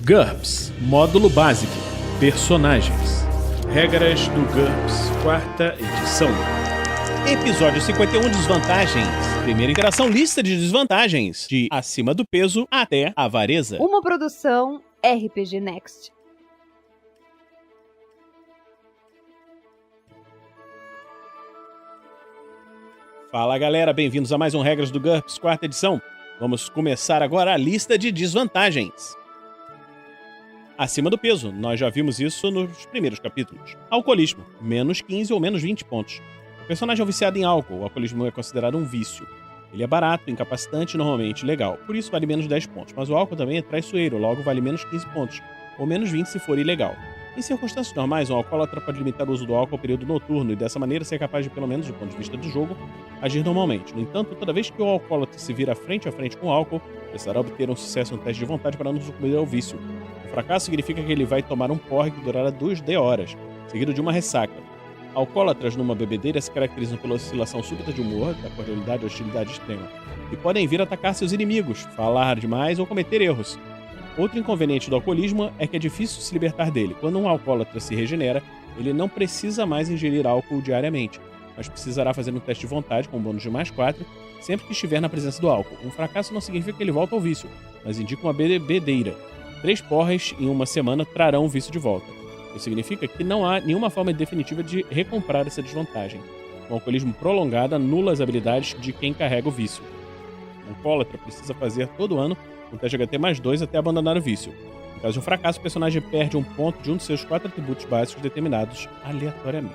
GURPS Módulo Básico Personagens. Regras do GURPS, 4ª edição. Episódio 51, Desvantagens. Primeira interação, lista de desvantagens. De acima do peso até avareza. Uma produção RPG Next. Fala galera, bem-vindos a mais um Regras do GURPS, 4ª edição. Vamos começar agora a lista de desvantagens. Acima do peso, nós já vimos isso nos primeiros capítulos. Alcoolismo, menos 15 ou menos 20 pontos. O personagem é um viciado em álcool, o alcoolismo é considerado um vício. Ele é barato, incapacitante e normalmente legal, por isso vale menos 10 pontos. Mas o álcool também é traiçoeiro, logo vale menos 15 pontos, ou menos 20 se for ilegal. Em circunstâncias normais, um alcoólatra pode limitar o uso do álcool ao período noturno e dessa maneira ser capaz de, pelo menos do ponto de vista do jogo, agir normalmente. No entanto, toda vez que o alcoólatra se vira frente a frente com o álcool, precisará obter um sucesso no teste de vontade para não sucumbir ao vício. O fracasso significa que ele vai tomar um porre que durará 2 horas, seguido de uma ressaca. Alcoólatras numa bebedeira se caracterizam pela oscilação súbita de humor, da cordialidade ou hostilidade extrema, e podem vir atacar seus inimigos, falar demais ou cometer erros. Outro inconveniente do alcoolismo é que é difícil se libertar dele. Quando um alcoólatra se regenera, ele não precisa mais ingerir álcool diariamente, mas precisará fazer um teste de vontade com um bônus de mais 4 sempre que estiver na presença do álcool. Um fracasso não significa que ele volta ao vício, mas indica uma bebedeira. 3 porres em uma semana trarão o vício de volta. Isso significa que não há nenhuma forma definitiva de recomprar essa desvantagem. Um alcoolismo prolongado anula as habilidades de quem carrega o vício. Um alcoólatra precisa fazer todo ano um teste HT mais 2 até abandonar o vício. Em caso de um fracasso, o personagem perde um ponto de um dos seus 4 atributos básicos determinados aleatoriamente.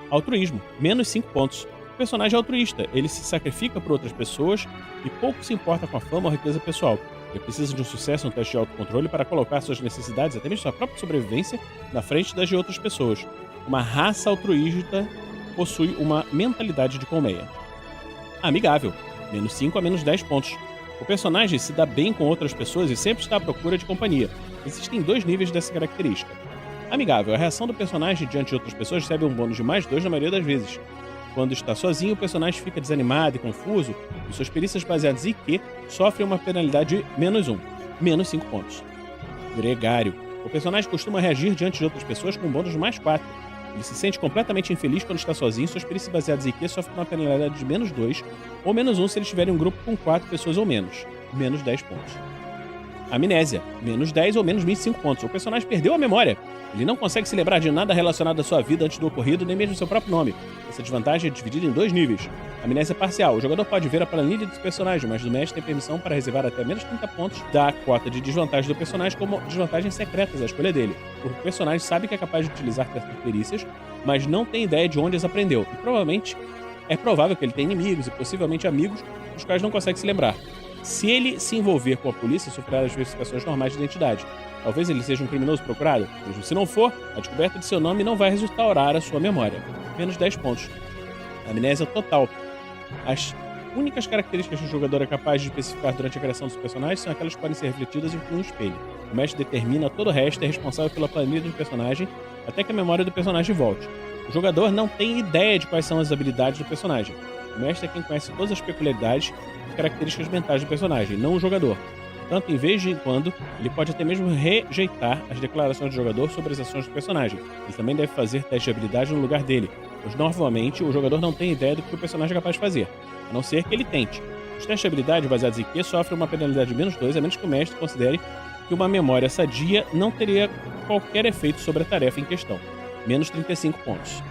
Altruísmo, menos 5 pontos. O personagem é altruísta, ele se sacrifica por outras pessoas e pouco se importa com a fama ou riqueza pessoal. Ele precisa de um sucesso no teste de autocontrole para colocar suas necessidades, até mesmo sua própria sobrevivência, na frente das de outras pessoas. Uma raça altruísta possui uma mentalidade de colmeia. Amigável, menos 5 a menos 10 pontos. O personagem se dá bem com outras pessoas e sempre está à procura de companhia. Existem 2 níveis dessa característica. Amigável, a reação do personagem diante de outras pessoas recebe um bônus de mais 2 na maioria das vezes. Quando está sozinho, o personagem fica desanimado e confuso, e suas perícias baseadas em IQ sofrem uma penalidade de menos 1, menos 5 pontos. Gregário, o personagem costuma reagir diante de outras pessoas com um bônus de mais 4. Ele se sente completamente infeliz quando está sozinho, suas perícias baseadas em IQ sofrem uma penalidade de menos 2, ou menos 1 se ele estiver em um grupo com 4 pessoas ou menos, menos 10 pontos. Amnésia, menos 10 ou menos 25 pontos. O personagem perdeu a memória. Ele não consegue se lembrar de nada relacionado à sua vida antes do ocorrido, nem mesmo seu próprio nome. Essa desvantagem é dividida em 2 níveis. Amnésia parcial. O jogador pode ver a planilha do personagem, mas o mestre tem permissão para reservar até menos 30 pontos da cota de desvantagem do personagem como desvantagens secretas à escolha dele. O personagem sabe que é capaz de utilizar certas perícias, mas não tem ideia de onde as aprendeu. E provavelmente é provável que ele tenha inimigos e possivelmente amigos dos quais não consegue se lembrar. Se ele se envolver com a polícia, sofrerá as verificações normais de identidade. Talvez ele seja um criminoso procurado. Mesmo se não for, a descoberta de seu nome não vai restaurar a sua memória. Menos 10 pontos. Amnésia total. As únicas características que o jogador é capaz de especificar durante a criação dos personagens são aquelas que podem ser refletidas em um espelho. O mestre determina todo o resto e é responsável pela planilha do personagem até que a memória do personagem volte. O jogador não tem ideia de quais são as habilidades do personagem. O mestre é quem conhece todas as peculiaridades e características mentais do personagem, não o jogador. Portanto, em vez de quando, ele pode até mesmo rejeitar as declarações do jogador sobre as ações do personagem. Ele também deve fazer teste de habilidade no lugar dele, pois normalmente o jogador não tem ideia do que o personagem é capaz de fazer, a não ser que ele tente. Os testes de habilidade baseados em Q sofrem uma penalidade de menos 2, a menos que o mestre considere que uma memória sadia não teria qualquer efeito sobre a tarefa em questão. Menos 35 pontos.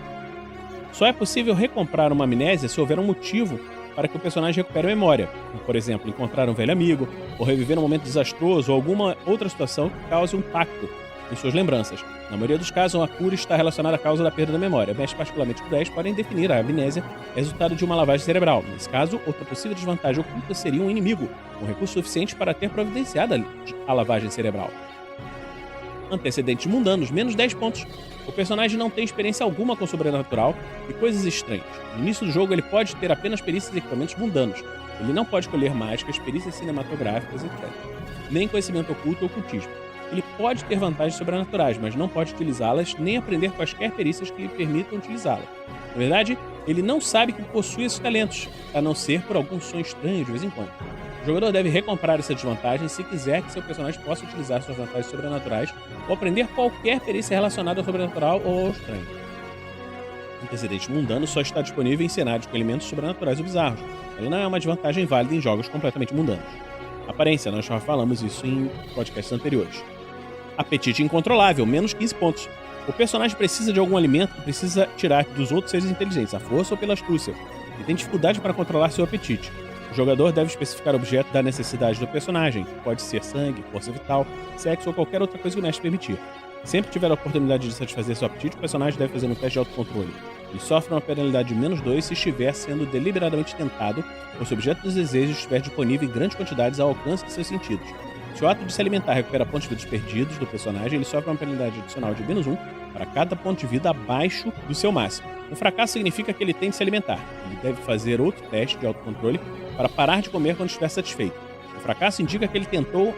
Só é possível recomprar uma amnésia se houver um motivo para que o personagem recupere a memória, como, por exemplo, encontrar um velho amigo, ou reviver um momento desastroso ou alguma outra situação que cause um impacto em suas lembranças. Na maioria dos casos, a cura está relacionada à causa da perda da memória. Mestres particularmente cruéis podem definir a amnésia resultado de uma lavagem cerebral. Nesse caso, outra possível desvantagem oculta seria um inimigo, com recursos suficientes para ter providenciado a lavagem cerebral. Antecedentes mundanos, menos 10 pontos. O personagem não tem experiência alguma com o sobrenatural e coisas estranhas. No início do jogo, ele pode ter apenas perícias e equipamentos mundanos. Ele não pode colher mágicas, perícias cinematográficas, etc. Nem conhecimento oculto ou ocultismo. Ele pode ter vantagens sobrenaturais, mas não pode utilizá-las nem aprender quaisquer perícias que lhe permitam utilizá-las. Na verdade, ele não sabe que possui esses talentos, a não ser por algum som estranho de vez em quando. O jogador deve recomprar essa desvantagem se quiser que seu personagem possa utilizar suas vantagens sobrenaturais ou aprender qualquer perícia relacionada ao sobrenatural ou ao estranho. Antecedente mundano só está disponível em cenários com elementos sobrenaturais ou bizarros. Ela não é uma desvantagem válida em jogos completamente mundanos. Aparência, nós já falamos isso em podcasts anteriores. Apetite incontrolável, menos 15 pontos. O personagem precisa de algum alimento que precisa tirar dos outros seres inteligentes, a força ou pela astúcia, e tem dificuldade para controlar seu apetite. O jogador deve especificar o objeto da necessidade do personagem, que pode ser sangue, força vital, sexo ou qualquer outra coisa que o mestre permitir. Sempre que tiver a oportunidade de satisfazer seu apetite, o personagem deve fazer um teste de autocontrole. Ele sofre uma penalidade de -2 se estiver sendo deliberadamente tentado ou se o objeto dos desejos estiver disponível em grandes quantidades ao alcance de seus sentidos. Se o ato de se alimentar recupera pontos de vida perdidos do personagem, ele sofre uma penalidade adicional de -1 para cada ponto de vida abaixo do seu máximo. Um fracasso significa que ele tem de se alimentar. Ele deve fazer outro teste de autocontrole para parar de comer quando estiver satisfeito. O fracasso indica que ele entrou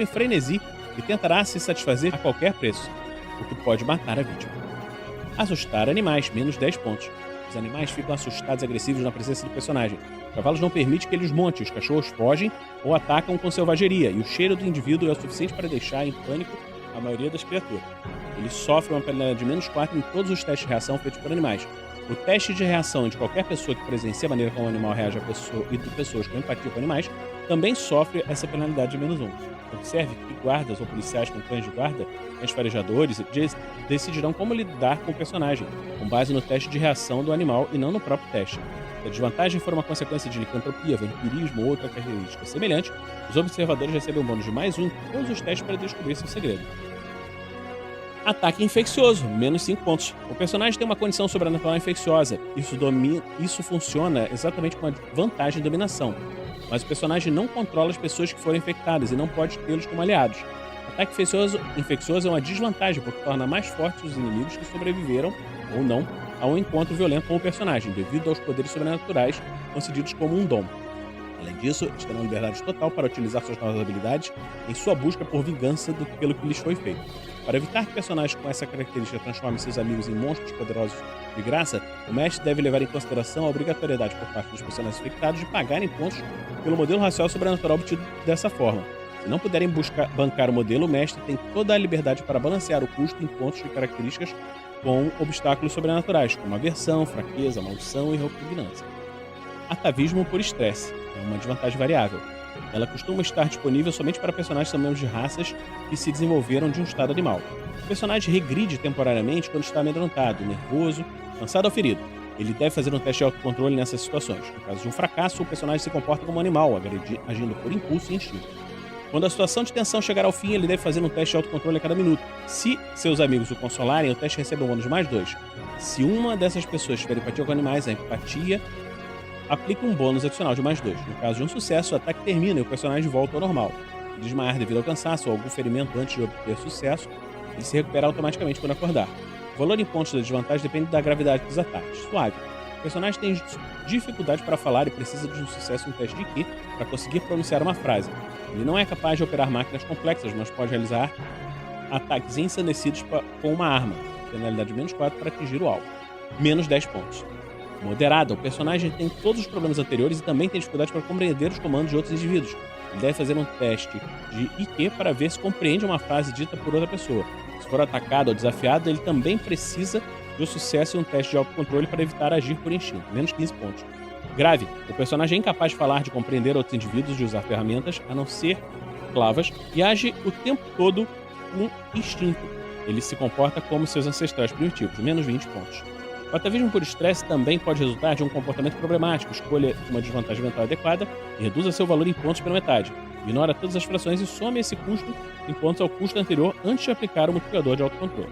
em frenesi e tentará se satisfazer a qualquer preço, o que pode matar a vítima. Assustar animais, -10 pontos. Os animais ficam assustados e agressivos na presença do personagem. Os cavalos não permitem que ele os monte, os cachorros fogem ou atacam com selvageria, e o cheiro do indivíduo é o suficiente para deixar em pânico a maioria das criaturas. Ele sofre uma penalidade de -4 em todos os testes de reação feitos por animais. O teste de reação de qualquer pessoa que presencia a maneira como o animal reage a pessoa e de pessoas com empatia com animais também sofre essa penalidade de -1. Observe que guardas ou policiais com cães de guarda, cães farejadores, decidirão como lidar com o personagem, com base no teste de reação do animal e não no próprio teste. Se a desvantagem for uma consequência de licantropia, vampirismo ou outra característica semelhante, os observadores recebem um bônus de +1 em todos os testes para descobrir seu segredo. Ataque infeccioso, -5 pontos. O personagem tem uma condição sobrenatural infecciosa. Isso funciona exatamente com a vantagem de dominação. Mas o personagem não controla as pessoas que foram infectadas e não pode tê-los como aliados. Ataque infeccioso é uma desvantagem porque torna mais fortes os inimigos que sobreviveram, ou não, a um encontro violento com o personagem, devido aos poderes sobrenaturais concedidos como um dom. Além disso, eles terão liberdade total para utilizar suas novas habilidades em sua busca por vingança pelo que lhes foi feito. Para evitar que personagens com essa característica transformem seus amigos em monstros poderosos de graça, o mestre deve levar em consideração a obrigatoriedade por parte dos personagens infectados de pagarem pontos pelo modelo racial sobrenatural obtido dessa forma. Se não puderem bancar o modelo, o mestre tem toda a liberdade para balancear o custo em pontos de características com obstáculos sobrenaturais, como aversão, fraqueza, maldição e repugnância. Atavismo por estresse é uma desvantagem variável. Ela costuma estar disponível somente para personagens também de raças que se desenvolveram de um estado animal. O personagem regride temporariamente quando está amedrontado, nervoso, cansado ou ferido. Ele deve fazer um teste de autocontrole nessas situações. No caso de um fracasso, o personagem se comporta como um animal, agindo por impulso e instinto. Quando a situação de tensão chegar ao fim, ele deve fazer um teste de autocontrole a cada minuto. Se seus amigos o consolarem, o teste recebe um bônus de +2. Se uma dessas pessoas tiver empatia com animais, a empatia aplica um bônus adicional de +2. No caso de um sucesso, o ataque termina e o personagem volta ao normal. Se desmaiar devido ao cansaço ou algum ferimento antes de obter sucesso, ele se recupera automaticamente quando acordar. O valor em pontos da desvantagem depende da gravidade dos ataques. Suave. O personagem tem dificuldade para falar e precisa de um sucesso no teste de Ki para conseguir pronunciar uma frase. Ele não é capaz de operar máquinas complexas, mas pode realizar ataques ensandecidos com uma arma. Penalidade de -4 para atingir o alvo. -10 pontos. Moderada. O personagem tem todos os problemas anteriores e também tem dificuldade para compreender os comandos de outros indivíduos. Ele deve fazer um teste de IQ para ver se compreende uma frase dita por outra pessoa. Se for atacado ou desafiado, ele também precisa de um sucesso em um teste de autocontrole para evitar agir por instinto. -15 pontos. Grave. O personagem é incapaz de falar, de compreender outros indivíduos, de usar ferramentas, a não ser clavas, e age o tempo todo com instinto. Ele se comporta como seus ancestrais primitivos. -20 pontos. O atavismo por estresse também pode resultar de um comportamento problemático. Escolha uma desvantagem mental adequada e reduza seu valor em pontos pela metade. Ignora todas as frações e some esse custo em pontos ao custo anterior antes de aplicar o multiplicador de autocontrole.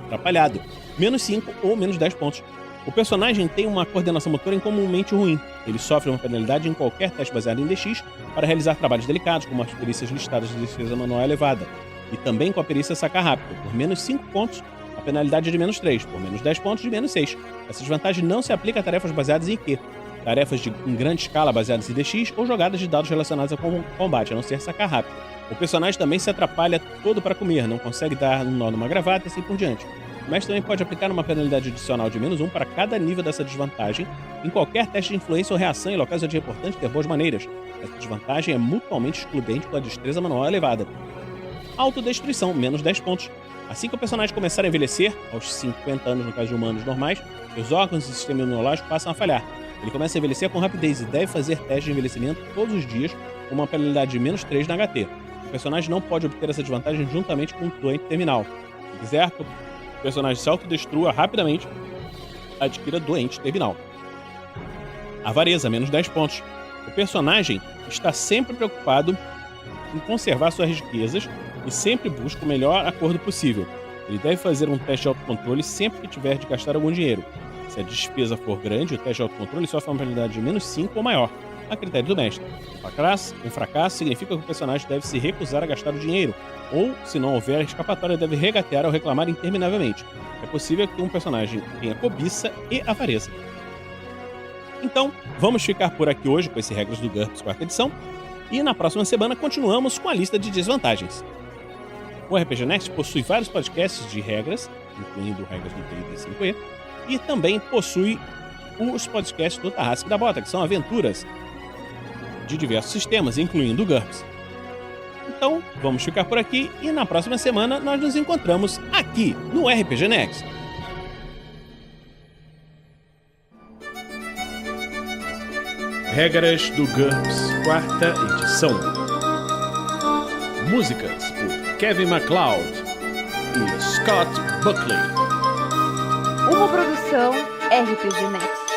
Atrapalhado. -5 ou -10 pontos. O personagem tem uma coordenação motora incomumente ruim. Ele sofre uma penalidade em qualquer teste baseado em DX para realizar trabalhos delicados, como as perícias listadas de defesa manual elevada, e também com a perícia sacar rápido. Por -5 pontos, a penalidade é de -3, por -10 pontos de -6. Essa desvantagem não se aplica a tarefas baseadas em IQ, tarefas em grande escala baseadas em DX ou jogadas de dados relacionadas ao combate, a não ser sacar rápido. O personagem também se atrapalha todo para comer, não consegue dar um nó numa gravata e assim por diante. O mestre também pode aplicar uma penalidade adicional de -1 para cada nível dessa desvantagem em qualquer teste de influência ou reação em locais onde é importante ter boas maneiras. Essa desvantagem é mutuamente excludente com a destreza manual elevada. Autodestruição, -10 pontos. Assim que o personagem começar a envelhecer, aos 50 anos no caso de humanos normais, os órgãos e sistema imunológico passam a falhar. Ele começa a envelhecer com rapidez e deve fazer testes de envelhecimento todos os dias com uma penalidade de -3 na HT. O personagem não pode obter essa desvantagem juntamente com o doente terminal. Se quiser que o personagem se autodestrua rapidamente, adquira doente terminal. Avareza, -10 pontos. O personagem está sempre preocupado em conservar suas riquezas e sempre busca o melhor acordo possível. Ele deve fazer um teste de autocontrole sempre que tiver de gastar algum dinheiro. Se a despesa for grande, o teste de autocontrole sofre uma penalidade de -5 ou maior, a critério do mestre. Um fracasso significa que o personagem deve se recusar a gastar o dinheiro, ou, se não houver escapatória, deve regatear ou reclamar interminavelmente. É possível que um personagem tenha cobiça e avareza. Então, vamos ficar por aqui hoje com esse Regras do GURPS 4ª edição, e na próxima semana continuamos com a lista de desvantagens. O RPG Next possui vários podcasts de regras, incluindo regras do D&D 5e, e também possui os podcasts do Tarrasque da Bota, que são aventuras de diversos sistemas, incluindo o GURPS. Então, vamos ficar por aqui e na próxima semana nós nos encontramos aqui no RPG Next. Regras do GURPS 4ª edição. Músicas por Kevin MacLeod e Scott Buckley. Uma produção RPG Next.